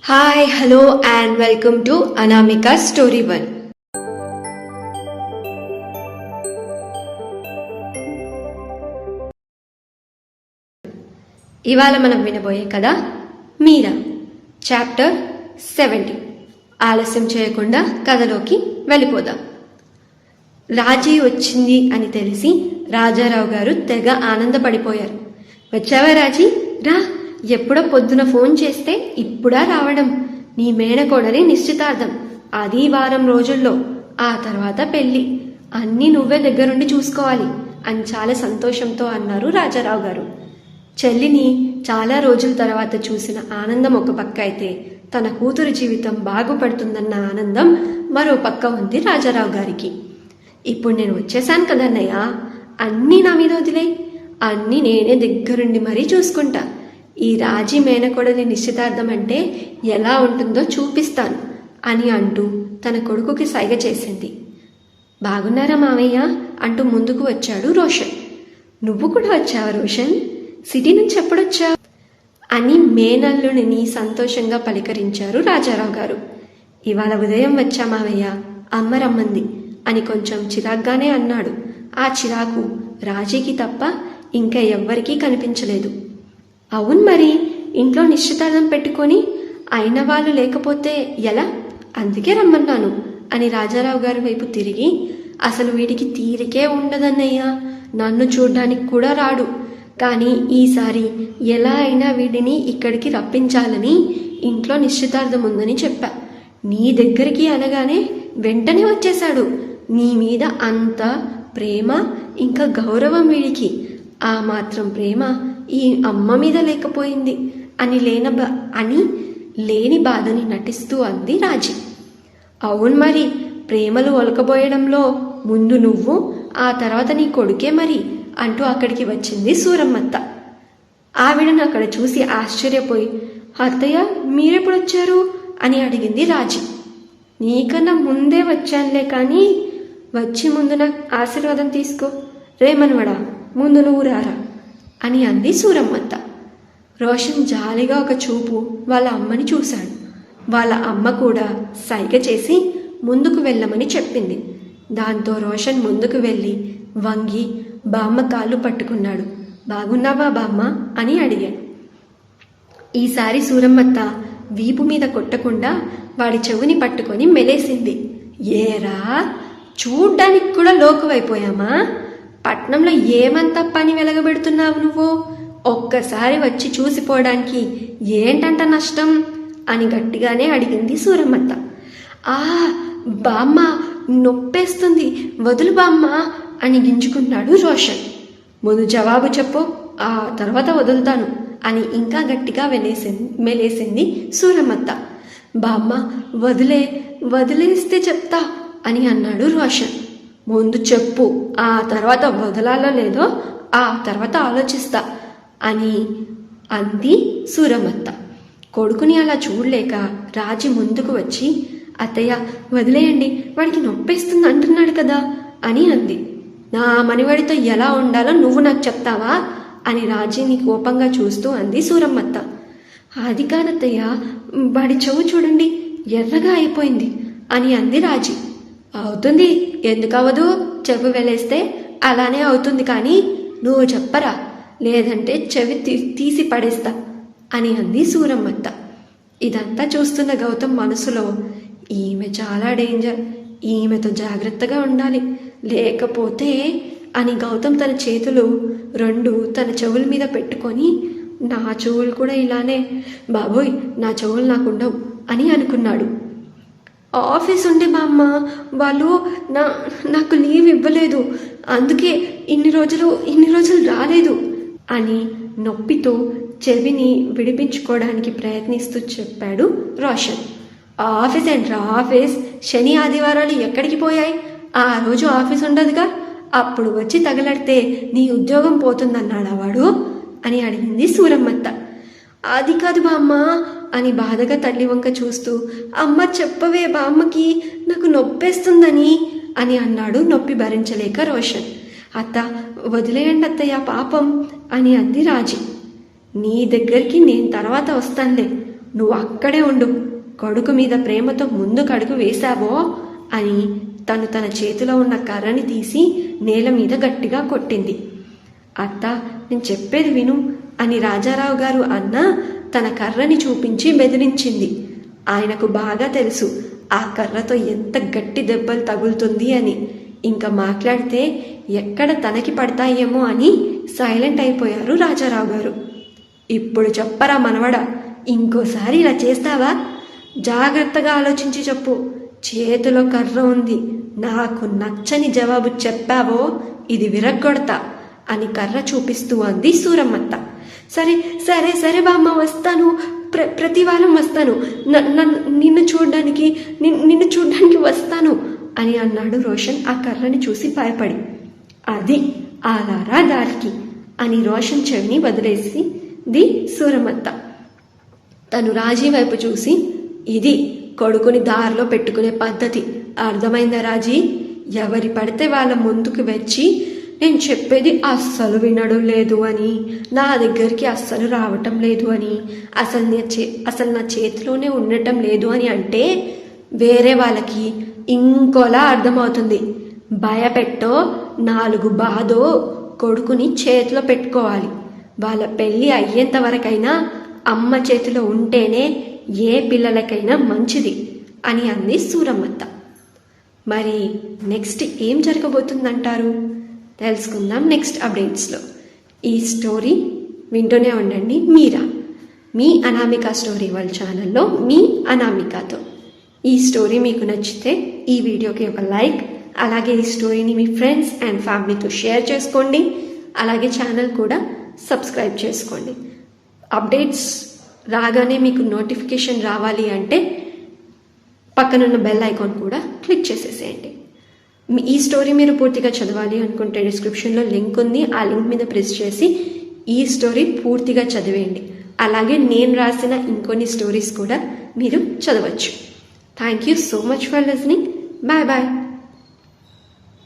Hi hello and welcome to Anamika story one. ఇవాళ మనం వినబోయే కథ మీరా, చాప్టర్ 70. ఆలస్యం చేయకుండా కథలోకి వెళ్ళిపోదాం. రాజీ వచ్చింది అని తెలిసి రాజారావు గారు తెగ ఆనందపడిపోయారు. వచ్చావా రాజీ, రా, ఎప్పుడో పొద్దున ఫోన్ చేస్తే ఇప్పుడా రావడం? నీ మేనకోడలి నిశ్చితార్థం, అది వారం రోజుల్లో, ఆ తర్వాత పెళ్లి, అన్నీ నువ్వే దగ్గరుండి చూసుకోవాలి అని చాలా సంతోషంతో అన్నారు రాజారావు గారు. చెల్లిని చాలా రోజుల తర్వాత చూసిన ఆనందం ఒక పక్క అయితే, తన కూతురు జీవితం బాగుపడుతుందన్న ఆనందం మరో పక్క ఉంది రాజారావు గారికి. ఇప్పుడు నేను వచ్చేసాను కదన్నయ్య, అన్నీ నా మీద వదిలే, అన్నీ నేనే దగ్గరుండి మరీ చూసుకుంటా. ఈ రాజీ మేనకోడలి నిశ్చితార్థం అంటే ఎలా ఉంటుందో చూపిస్తాను అని అంటూ తన కొడుకుకి సైగ చేసింది. బాగున్నారా మావయ్య అంటూ ముందుకు వచ్చాడు రోషన్. నువ్వు కూడా వచ్చావా రోషన్? సిటీ నుంచి ఎప్పుడొచ్చావు అని మేనల్లుడిని సంతోషంగా పలికరించారు రాజారావు గారు. ఇవాళ ఉదయం వచ్చా మావయ్య, అమ్మ రమ్మంది అని కొంచెం చిరాగ్గానే అన్నాడు. ఆ చిరాకు రాజీకి తప్ప ఇంకా ఎవ్వరికీ కనిపించలేదు. అవును మరి, ఇంట్లో నిశ్చితార్థం పెట్టుకొని అయిన వాళ్ళు లేకపోతే ఎలా? అందుకే రమ్మన్నాను అని రాజారావు గారి వైపు తిరిగి, అసలు వీడికి తీరికే ఉండదన్నయ్యా, నన్ను చూడ్డానికి కూడా రాడు, కానీ ఈసారి ఎలా అయినా వీడిని ఇక్కడికి రప్పించాలని ఇంట్లో నిశ్చితార్థం ఉందని చెప్పా. నీ దగ్గరికి అనగానే వెంటనే వచ్చేశాడు. నీ మీద అంత ప్రేమ ఇంకా గౌరవం వీడికి, ఆ మాత్రం ప్రేమ ఈ అమ్మ మీద లేకపోయింది అని లేని బాధని నటిస్తూ అంది రాజీ. అవును మరి, ప్రేమలు ఒలకబోయడంలో ముందు నువ్వు, ఆ తర్వాత నీ కొడుకే మరి అంటూ అక్కడికి వచ్చింది సూరమ్మత్త. ఆవిడను అక్కడ చూసి ఆశ్చర్యపోయి, అత్తయ్య మీరెప్పుడొచ్చారు అని అడిగింది రాజీ. నీకన్నా ముందే వచ్చానులే, కానీ వచ్చి ముందు నాకు ఆశీర్వాదం తీసుకో, రేమనవడా ముందు నువ్వు రారా అని అంది సూరమ్మత్త. రోషన్ జాలిగా ఒక చూపు వాళ్ళ అమ్మని చూశాడు. వాళ్ళ అమ్మ కూడా సైగ చేసి ముందుకు వెళ్ళమని చెప్పింది. దాంతో రోషన్ ముందుకు వెళ్ళి వంగి బామ్మ కాళ్ళు పట్టుకున్నాడు. బాగున్నావా బామ్మ అని అడిగాడు. ఈసారి సూరమ్మత్త వీపు మీద కొట్టకుండా వాడి చెవుని పట్టుకొని మెలేసింది. ఏరా, చూడ్డానికి కూడా లోకువైపోయామా? పట్నంలో ఏమంతా పని వెలగబెడుతున్నావు నువ్వు? ఒక్కసారి వచ్చి చూసిపోవడానికి ఏంటంట నష్టం అని గట్టిగానే అడిగింది సూరమ్మత్త. ఆ బామ్మ, నొప్పేస్తుంది, వదులు బామ్మ అని గింజుకున్నాడు రోషన్. ముందు జవాబు చెప్పు, ఆ తర్వాత వదులుతాను అని ఇంకా గట్టిగా మెలేసింది సూరమ్మత్త. బామ్మ, వదిలేస్తే చెప్తా అని అన్నాడు రోషన్. ముందు చెప్పు, ఆ తర్వాత వదలాలో లేదో ఆ తర్వాత ఆలోచిస్తా అని అంది సూరమ్మత్త. కొడుకుని అలా చూడలేక రాజీ ముందుకు వచ్చి, అత్తయ్య వదిలేయండి, వాడికి నొప్పేస్తుంది అంటున్నాడు కదా అని అంది. నా మనివాడితో ఎలా ఉండాలో నువ్వు నాకు చెప్తావా అని రాజీని కోపంగా చూస్తూ అంది సూరమ్మత్త. అది కాదత్తయ్య, వాడి చెవు చూడండి ఎర్రగా అయిపోయింది అని అంది రాజీ. అవుతుంది, ఎందుకు అవ్వదు? చెవి వెలేస్తే అలానే అవుతుంది, కానీ నువ్వు చెప్పరా, లేదంటే చెవి తీసి పడేస్తా అని అంది సూరమ్మత్త. ఇదంతా చూస్తున్న గౌతమ్ మనసులో, ఈమె చాలా డేంజర్, ఈమెతో జాగ్రత్తగా ఉండాలి, లేకపోతే అని గౌతమ్ తన చేతులు రెండు తన చెవుల మీద పెట్టుకొని, నా చెవులు కూడా ఇలానే బాబోయ్, నా చెవులు నాకుండవు అని అనుకున్నాడు. ఆఫీస్ ఉండే మా అమ్మ వాళ్ళు నాకు లీవ్ ఇవ్వలేదు, అందుకే ఇన్ని రోజులు రాలేదు అని నొప్పితో చెవిని విడిపించుకోవడానికి ప్రయత్నిస్తూ చెప్పాడు రోషన్. ఆఫీస్ ఏంట్రా ఆఫీస్, శని ఆదివారాలు ఎక్కడికి పోయాయి? ఆ రోజు ఆఫీస్ ఉండదుగా, అప్పుడు వచ్చి తగలడితే నీ ఉద్యోగం పోతుందన్నాడా వాడు అని అడిగింది సూరమ్మత్త. అది కాదు బామ్మ అని బాధగా తల్లి వంక చూస్తూ, అమ్మ చెప్పవే బామ్మకి, నాకు నొప్పేస్తుందని అని అన్నాడు నొప్పి భరించలేక రోషన్. అత్త వదిలేయండి అత్తయ్య పాపం అని అంది రాజీ. నీ దగ్గరికి నేను తర్వాత వస్తానులే, నువ్వు అక్కడే ఉండు, కొడుకు మీద ప్రేమతో ముందుకు అడుగు వేశావో అని తన చేతిలో ఉన్న కర్రని తీసి నేల మీద గట్టిగా కొట్టింది. అత్త, నేను చెప్పేది విను అని రాజారావు గారు అన్నా తన కర్రని చూపించి బెదిరించింది. ఆయనకు బాగా తెలుసు ఆ కర్రతో ఎంత గట్టి దెబ్బలు తగులుతుంది అని. ఇంకా మాట్లాడితే ఎక్కడ తనకి పడతాయేమో అని సైలెంట్ అయిపోయారు రాజారావు గారు. ఇప్పుడు చెప్పరా మనవడా, ఇంకోసారి ఇలా చేస్తావా? జాగ్రత్తగా ఆలోచించి చెప్పు. చేతిలో కర్ర ఉంది, నాకు నచ్చని జవాబు చెప్పావో ఇది విరగ్గొడతా అని కర్ర చూపిస్తూ అంది సూరమ్మత్త. సరే సరే సరే బామ్మ, వస్తాను, ప్రతి వారం వస్తాను, నిన్ను చూడ్డానికి వస్తాను అని అన్నాడు రోషన్ ఆ కర్రని చూసి భయపడి. అది ఆలారా దారికి అని రోషన్ చెవిని వదిలేసింది సూరమ్మత్త. తను రాజీ వైపు చూసి, ఇది కొడుకుని దారిలో పెట్టుకునే పద్ధతి, అర్థమైందా రాజీ? ఎవరి పడితే వాళ్ళ ముందుకు వచ్చి నేను చెప్పేది అస్సలు వినడం లేదు అని, నా దగ్గరికి అస్సలు రావటం లేదు అని, అసలు నా చేతిలోనే ఉండటం లేదు అని అంటే వేరే వాళ్ళకి ఇంకోలా అర్థమవుతుంది. భయపెట్టో 4 బాధో కొడుకుని చేతిలో పెట్టుకోవాలి. వాళ్ళ పెళ్ళి అయ్యేంత వరకైనా అమ్మ చేతిలో ఉంటేనే ఏ పిల్లలకైనా మంచిది అని అంది సూరమ్మత్త. మరి నెక్స్ట్ ఏం జరగబోతుందంటారు? తెలుసుకుందాం నెక్స్ట్ అప్డేట్స్లో. ఈ స్టోరీ వింటూనే ఉండండి. మీరా, మీ అనామిక స్టోరీ వాళ్ళ ఛానల్లో మీ అనామికతో. ఈ స్టోరీ మీకు నచ్చితే ఈ వీడియోకి ఒక లైక్, అలాగే ఈ స్టోరీని మీ ఫ్రెండ్స్ అండ్ ఫ్యామిలీతో షేర్ చేసుకోండి. అలాగే ఛానల్ కూడా సబ్స్క్రైబ్ చేసుకోండి. అప్డేట్స్ రాగానే మీకు నోటిఫికేషన్ రావాలి అంటే పక్కనున్న బెల్ ఐకాన్ కూడా క్లిక్ చేసేసేయండి. ఈ స్టోరీ మీరు పూర్తిగా చదవాలి అనుకుంటే డిస్క్రిప్షన్లో లింక్ ఉంది, ఆ లింక్ మీద ప్రెస్ చేసి ఈ స్టోరీ పూర్తిగా చదివేయండి. అలాగే నేను రాసిన ఇంకొన్ని స్టోరీస్ కూడా మీరు చదవచ్చు. Thank you so much for listening. Bye bye.